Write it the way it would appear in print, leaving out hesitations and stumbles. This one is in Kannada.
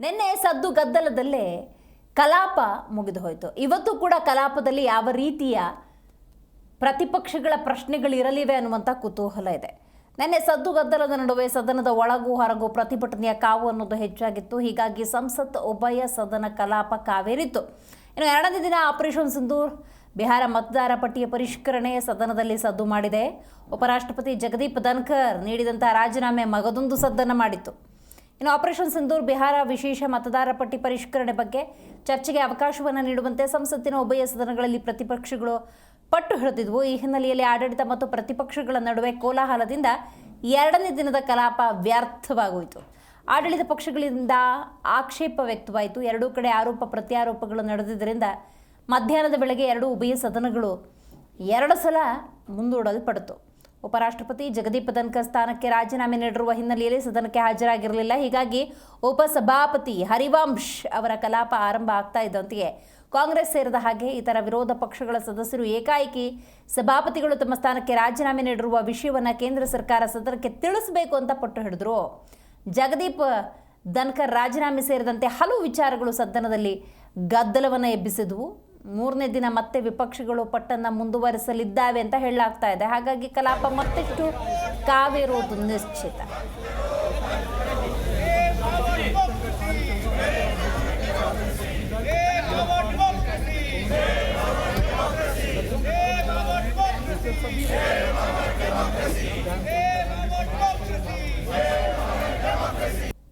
ನಿನ್ನೆ ಸದ್ದು ಗದ್ದಲದಲ್ಲೇ ಕಲಾಪ ಮುಗಿದು ಹೋಯಿತು. ಇವತ್ತು ಕೂಡ ಕಲಾಪದಲ್ಲಿ ಯಾವ ರೀತಿಯ ಪ್ರತಿಪಕ್ಷಗಳ ಪ್ರಶ್ನೆಗಳಿರಲಿವೆ ಅನ್ನುವಂಥ ಕುತೂಹಲ ಇದೆ. ನಿನ್ನೆ ಸದ್ದು ಗದ್ದಲದ ನಡುವೆ ಸದನದ ಒಳಗೂ ಹೊರಗೂ ಪ್ರತಿಭಟನೆಯ ಕಾವು ಅನ್ನೋದು ಹೆಚ್ಚಾಗಿತ್ತು. ಹೀಗಾಗಿ ಸಂಸತ್ ಉಭಯ ಸದನ ಕಲಾಪ ಕಾವೇರಿತ್ತು. ಇನ್ನು ಎರಡನೇ ದಿನ ಆಪರೇಷನ್ ಸಿಂಧೂರ್ ಬಿಹಾರ ಮತದಾರ ಪಟ್ಟಿಯ ಪರಿಷ್ಕರಣೆ ಸದನದಲ್ಲಿ ಸದ್ದು ಮಾಡಿದೆ. ಉಪರಾಷ್ಟ್ರಪತಿ ಜಗದೀಪ್ ಧನ್ಕರ್ ನೀಡಿದಂಥ ರಾಜೀನಾಮೆ ಮಗದೊಂದು ಸದ್ದನ್ನು ಮಾಡಿತ್ತು. ಇನ್ನು ಆಪರೇಷನ್ ಸಿಂಧೂರ್ ಬಿಹಾರ ವಿಶೇಷ ಮತದಾರ ಪಟ್ಟಿ ಪರಿಷ್ಕರಣೆ ಬಗ್ಗೆ ಚರ್ಚೆಗೆ ಅವಕಾಶವನ್ನು ನೀಡುವಂತೆ ಸಂಸತ್ತಿನ ಉಭಯ ಸದನಗಳಲ್ಲಿ ಪ್ರತಿಪಕ್ಷಗಳು ಪಟ್ಟು ಹಿಡಿದಿದ್ವು. ಈ ಹಿನ್ನೆಲೆಯಲ್ಲಿ ಆಡಳಿತ ಮತ್ತು ಪ್ರತಿಪಕ್ಷಗಳ ನಡುವೆ ಕೋಲಾಹಲದಿಂದ ಎರಡನೇ ದಿನದ ಕಲಾಪ ವ್ಯರ್ಥವಾಗೋಯಿತು. ಆಡಳಿತ ಪಕ್ಷಗಳಿಂದ ಆಕ್ಷೇಪ ವ್ಯಕ್ತವಾಯಿತು. ಎರಡೂ ಕಡೆ ಆರೋಪ ಪ್ರತ್ಯಾರೋಪಗಳು ನಡೆದಿದ್ದರಿಂದ ಮಧ್ಯಾಹ್ನದ ವೇಳೆಗೆ ಎರಡೂ ಉಭಯ ಸದನಗಳು ಎರಡು ಸಲ ಮುಂದೂಡಲ್ಪಡಿತು. ಉಪರಾಷ್ಟ್ರಪತಿ ಜಗದೀಪ್ ಧನ್ಕರ್ ಸ್ಥಾನಕ್ಕೆ ರಾಜೀನಾಮೆ ನೀಡಿರುವ ಹಿನ್ನೆಲೆಯಲ್ಲಿ ಸದನಕ್ಕೆ ಹಾಜರಾಗಿರಲಿಲ್ಲ. ಹೀಗಾಗಿ ಉಪಸಭಾಪತಿ ಹರಿವಂಶ್ ಅವರ ಕಲಾಪ ಆರಂಭ ಆಗ್ತಾ ಇದ್ದಂತೆಯೇ ಕಾಂಗ್ರೆಸ್ ಸೇರಿದ ಹಾಗೆ ಇತರ ವಿರೋಧ ಪಕ್ಷಗಳ ಸದಸ್ಯರು ಏಕಾಏಕಿ ಸಭಾಪತಿಗಳು ತಮ್ಮ ಸ್ಥಾನಕ್ಕೆ ರಾಜೀನಾಮೆ ನೀಡಿರುವ ವಿಷಯವನ್ನು ಕೇಂದ್ರ ಸರ್ಕಾರ ಸದನಕ್ಕೆ ತಿಳಿಸಬೇಕು ಅಂತ ಪಟ್ಟು ಹಿಡಿದ್ರು. ಜಗದೀಪ್ ಧನ್ಕರ್ ರಾಜೀನಾಮೆ ಸೇರಿದಂತೆ ಹಲವು ವಿಚಾರಗಳು ಸದನದಲ್ಲಿ ಗದ್ದಲವನ್ನು ಎಬ್ಬಿಸಿದ್ವು. ಮೂರನೇ ದಿನ ಮತ್ತೆ ವಿಪಕ್ಷಗಳು ಪಟ್ಟನ್ನು ಮುಂದುವರಿಸಲಿದ್ದಾವೆ ಅಂತ ಹೇಳಲಾಗ್ತಾ ಇದೆ. ಹಾಗಾಗಿ ಕಲಾಪ ಮತ್ತಷ್ಟು ಕಾವೇರುವುದು ನಿಶ್ಚಿತ.